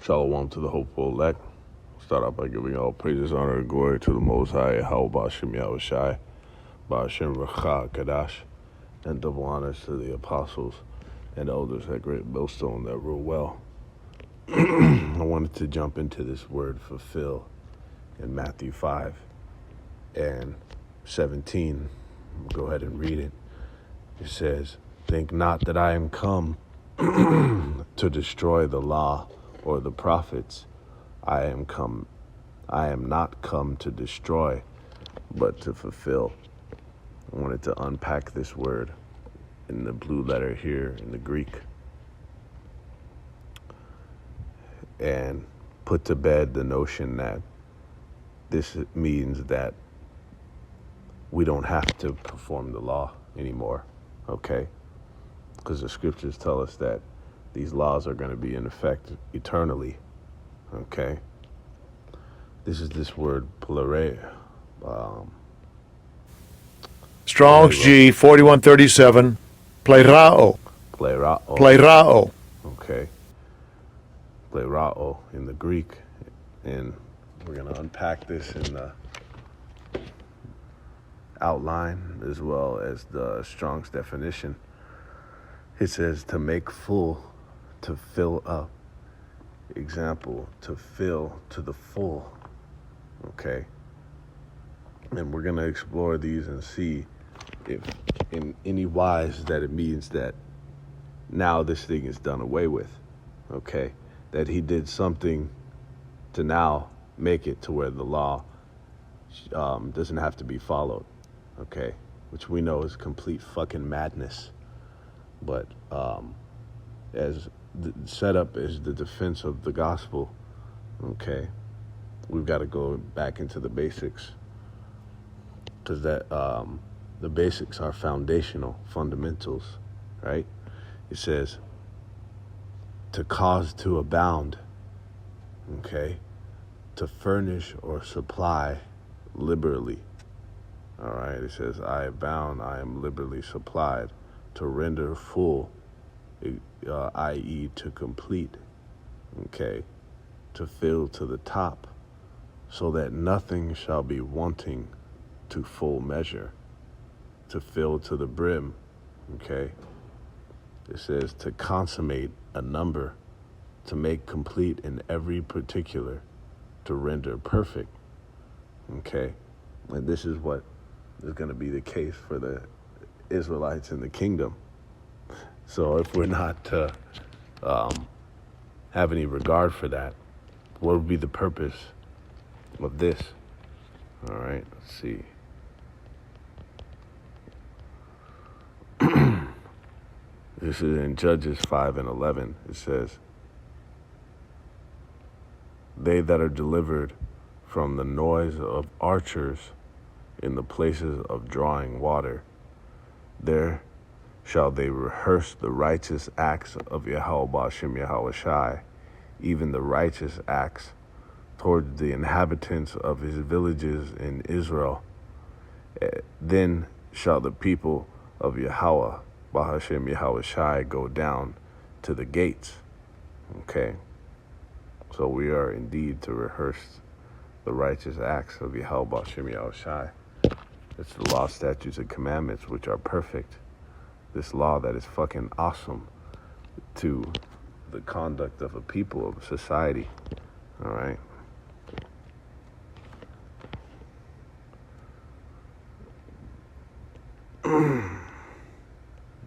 Shalom to the hopeful elect. Start out by giving all praises, honor, and glory to the Most High, How Ba'Shem Yahushai, Ba'Shem Racha Kadash, and double honors to the apostles and elders at Great Millstone that rule well. I wanted to jump into this word fulfill in Matthew 5 and 17. Go ahead and read it. It says, "Think not that I am come to destroy the law or the prophets. I am not come to destroy, but to fulfill." I wanted to unpack this word in the blue letter here in the Greek and put to bed the notion that this means that we don't have to perform the law anymore, okay? Because the scriptures tell us that these laws are going to be in effect eternally, okay? This word polare. Strong's G 4137, plerao. Plerao. Plerao. Okay. Plerao in the Greek. And we're going to unpack this in the outline as well as the Strong's definition. It says to make full, to fill up. Example, to fill to the full. Okay. And we're going to explore these and see if in any wise that it means that now this thing is done away with. Okay. That he did something to now make it to where the law doesn't have to be followed. Okay. Which we know is complete fucking madness. But as the setup is the defense of the gospel, okay, we've got to go back into the basics, because that the basics are foundational, fundamentals, right? It says to cause to abound, okay, to furnish or supply liberally. All right, it says I abound, I am liberally supplied. To render full, i.e. to complete, okay, to fill to the top, so that nothing shall be wanting to full measure, to fill to the brim, okay. It says to consummate a number, to make complete in every particular, to render perfect, okay. And this is what is going to be the case for the Israelites in the kingdom. So if we're not to have any regard for that, what would be the purpose of this? All right, let's see. This is in Judges 5 and 11. It says, "They that are delivered from the noise of archers in the places of drawing water, there shall they rehearse the righteous acts of Yahweh Ba'Shem Yahushai, even the righteous acts towards the inhabitants of his villages in Israel. Then shall the people of Yahweh Ba'Shem Yahushai go down to the gates." Okay. So we are indeed to rehearse the righteous acts of Yahweh Ba'Shem Yahushai. It's the law, statutes, and commandments which are perfect. This law that is fucking awesome to the conduct of a people, of a society. All right.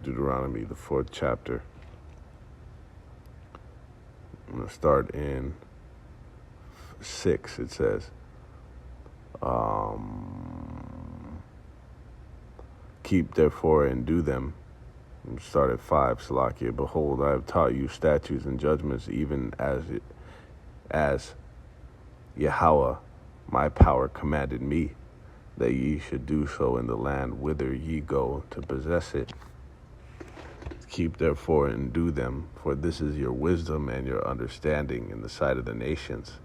Deuteronomy, the 4th chapter. I'm going to start in 6. It says, "Keep therefore and do them." Start at 5, Salakia. "Behold, I have taught you statutes and judgments, even as Yahweh, my power, commanded me, that ye should do so in the land whither ye go to possess it. Keep therefore and do them, for this is your wisdom and your understanding in the sight of the nations,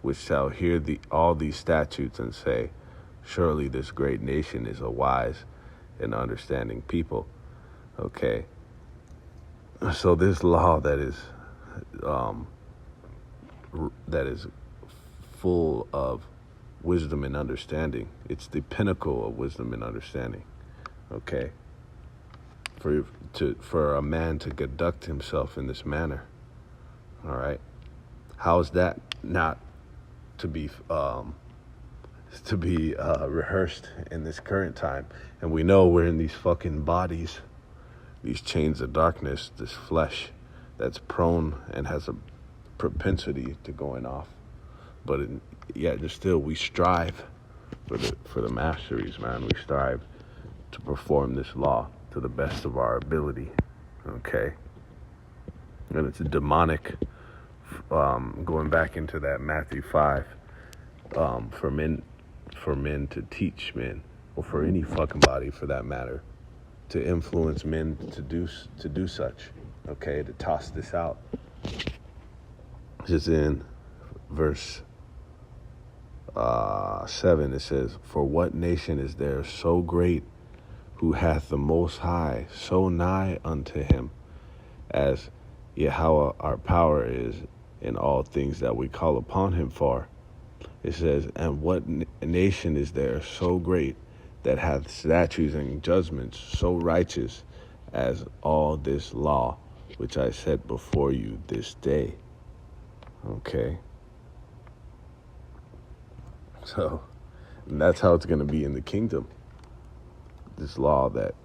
which shall hear all these statutes and say, Surely this great nation is a wise and understanding people." Okay. So this law that is that is full of wisdom and understanding. It's the pinnacle of wisdom and understanding. Okay, for a man to conduct himself in this manner. All right, how is that not to be rehearsed in this current time? And we know we're in these fucking bodies, these chains of darkness, this flesh that's prone and has a propensity to going off. But yet still we strive for the masteries, man. We strive to perform this law to the best of our ability. Okay, and it's demonic. Going back into that Matthew 5, for men to teach men, or for any fucking body for that matter, to influence men to do such. Okay, to toss this out. Just in verse 7, it says, "For what nation is there so great, who hath the Most High so nigh unto him, as Yahweh our power is in all things that we call upon him for?" It says, "And what nation is there so great, that hath statutes and judgments so righteous, as all this law which I set before you this day?" Okay. So, and that's how it's going to be in the kingdom. This law that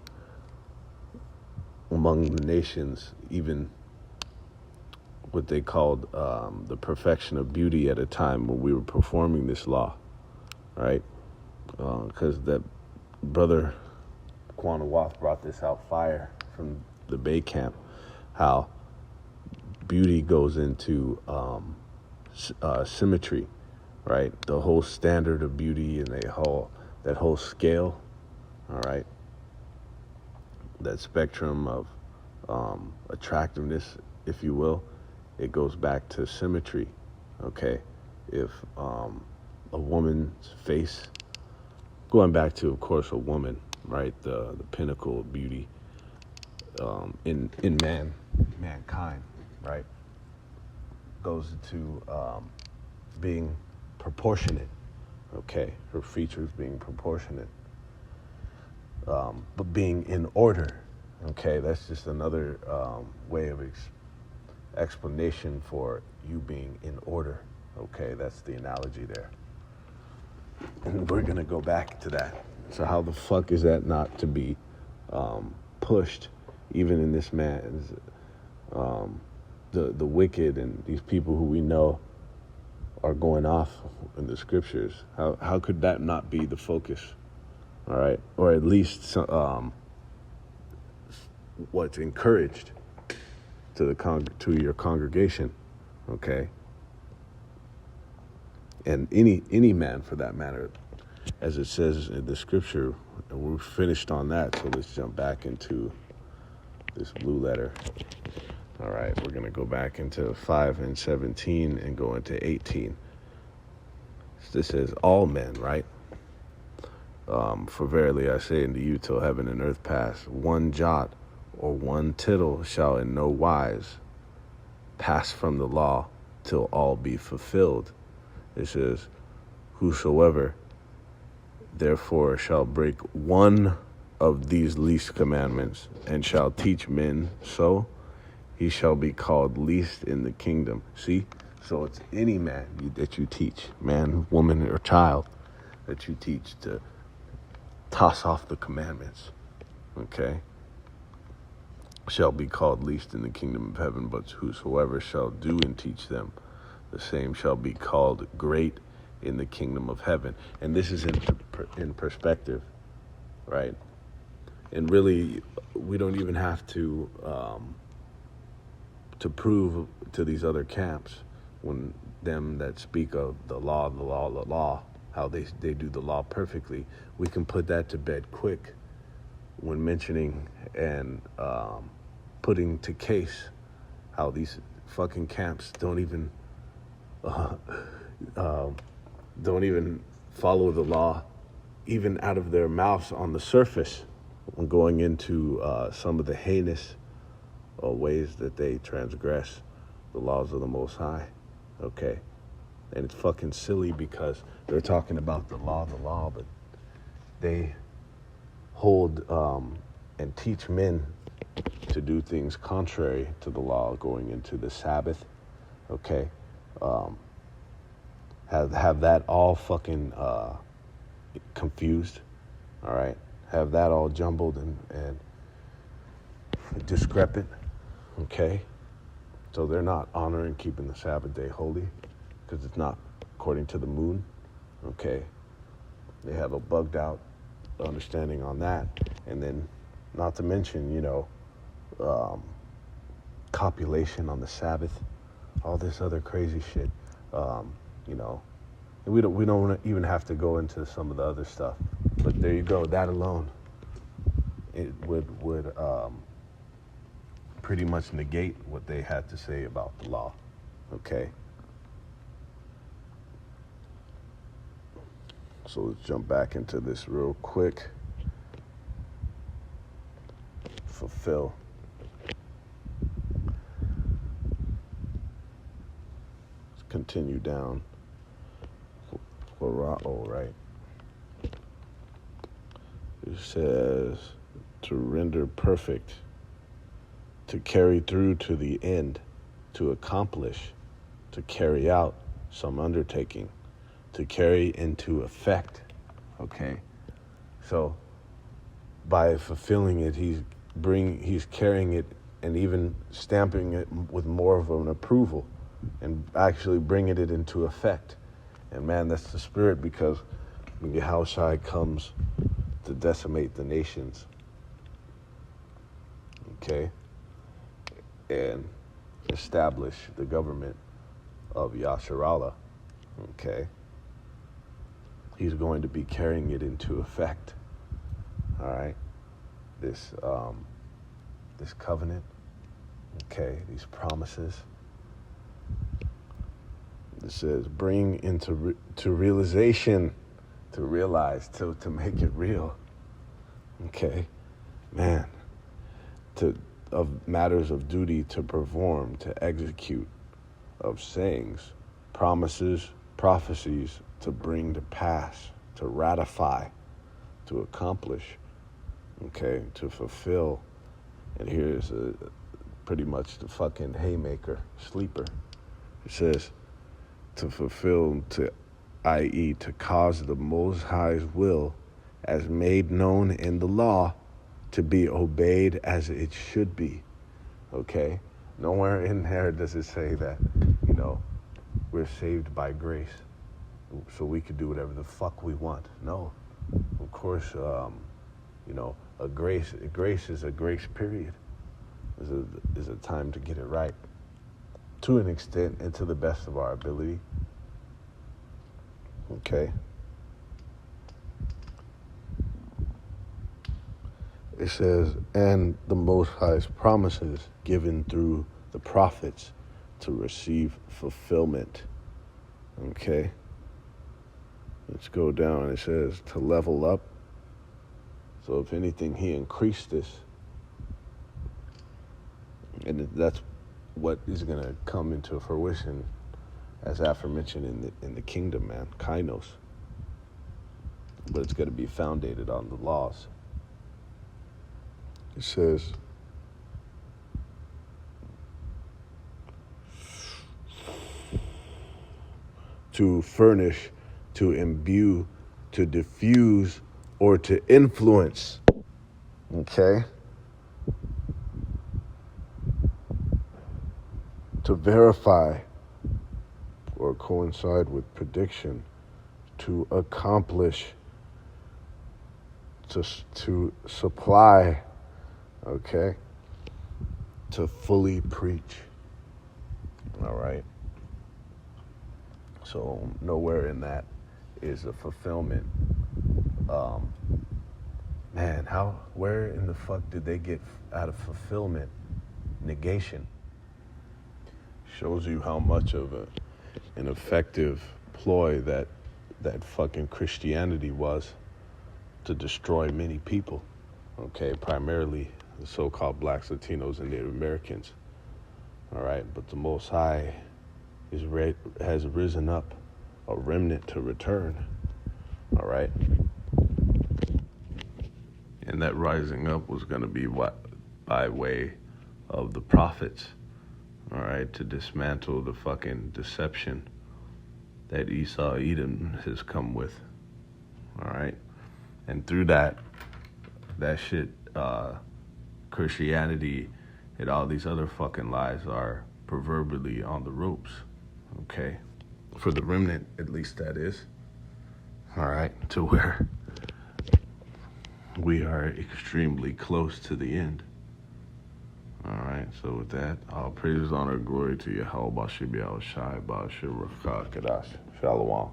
among the nations, even what they called the perfection of beauty at a time when we were performing this law, right? Because that brother Quanah Wath brought this out fire from the Bay Camp, how beauty goes into symmetry, right? The whole standard of beauty and that whole scale, all right? That spectrum of attractiveness, if you will, it goes back to symmetry, okay? If a woman's face, going back to, of course, a woman, right? The pinnacle of beauty in mankind, right? Goes to being proportionate, okay? Her features being proportionate, but being in order, okay? That's just another way of explanation for you being in order, okay? That's the analogy there. And we're going to go back to that. So how the fuck is that not to be pushed, even in this man's, the wicked and these people who we know are going off in the scriptures? How could that not be the focus, all right? Or at least what's encouraged to your congregation, okay? And any man for that matter, as it says in the scripture. And we're finished on that, so let's jump back into this blue letter. All right, we're going to go back into 5 and 17 and go into 18. This says, all men, right? For verily I say unto you, till heaven and earth pass, one jot or one tittle shall in no wise pass from the law till all be fulfilled. It says, whosoever therefore shall break one of these least commandments and shall teach men so, he shall be called least in the kingdom. See? So it's any man that you teach, man, woman, or child, that you teach to toss off the commandments, okay? Shall be called least in the kingdom of heaven, but whosoever shall do and teach them, the same shall be called great in the kingdom of heaven. And this is in perspective, right? And really, we don't even have to prove to these other camps, when them that speak of the law, how they do the law perfectly, we can put that to bed quick when mentioning and putting to case how these fucking camps don't even follow the law, even out of their mouths on the surface, when going into some of the heinous ways that they transgress the laws of the Most High. okay? And it's fucking silly because they're talking about the law, but they hold and teach men to do things contrary to the law, going into the Sabbath, okay? Have that all fucking confused, all right? Have that all jumbled and discrepant, okay? So they're not honoring keeping the Sabbath day holy because it's not according to the moon, okay? They have a bugged out understanding on that. And then not to mention, copulation on the Sabbath, all this other crazy shit, and we don't even have to go into some of the other stuff, but there you go. That alone, it would pretty much negate what they had to say about the law, okay? So let's jump back into this real quick. Fulfill. Let's continue down. Qura'o, right? It says to render perfect, to carry through to the end, to accomplish, to carry out some undertaking, to carry into effect, okay? So by fulfilling it, he's carrying it and even stamping it with more of an approval and actually bringing it into effect. And man, that's the spirit, because when Yahushua comes to decimate the nations, okay, and establish the government of Yasharallah, okay, he's going to be carrying it into effect, all right? This covenant, okay, these promises. It says bring into to realization, to realize, to make it real, okay, man, of matters of duty to perform, to execute, of sayings, promises, prophecies, to bring to pass, to ratify, to accomplish, okay, to fulfill. And here's pretty much the fucking haymaker, sleeper. It says to fulfill, i.e., to cause the Most High's will as made known in the law to be obeyed as it should be, okay? Nowhere in there does it say that, we're saved by grace, so we could do whatever the fuck we want. No, of course, a grace is a grace period, is a time to get it right, to an extent and to the best of our ability, okay? It says, and the Most High's promises given through the prophets to receive fulfillment, okay? Let's go down. It says to level up. So if anything, he increased this. And that's what is going to come into fruition, as aforementioned, in the kingdom, man, kainos. But it's going to be founded on the laws. It says, to furnish, to imbue, to diffuse, or to influence, okay? To verify or coincide with prediction, to accomplish, to supply, okay? To fully preach, all right? So nowhere in that is a fulfillment. Man, where in the fuck did they get out of fulfillment negation? Shows you how much of an effective ploy that fucking Christianity was to destroy many people, okay? Primarily the so-called blacks, Latinos, and Native Americans, all right? But the Most High has risen up a remnant to return. All right. And that rising up was going to be by way of the prophets. All right. To dismantle the fucking deception that Esau Edom has come with. All right. And through that shit, Christianity and all these other fucking lies are proverbially on the ropes. Okay. For the remnant, at least that is. All right. To where we are extremely close to the end. All right. So with that, all praise, honor, glory to Yahweh, Bashibi, Al Shai, Bashir, Rakah, Kadash, Shalom.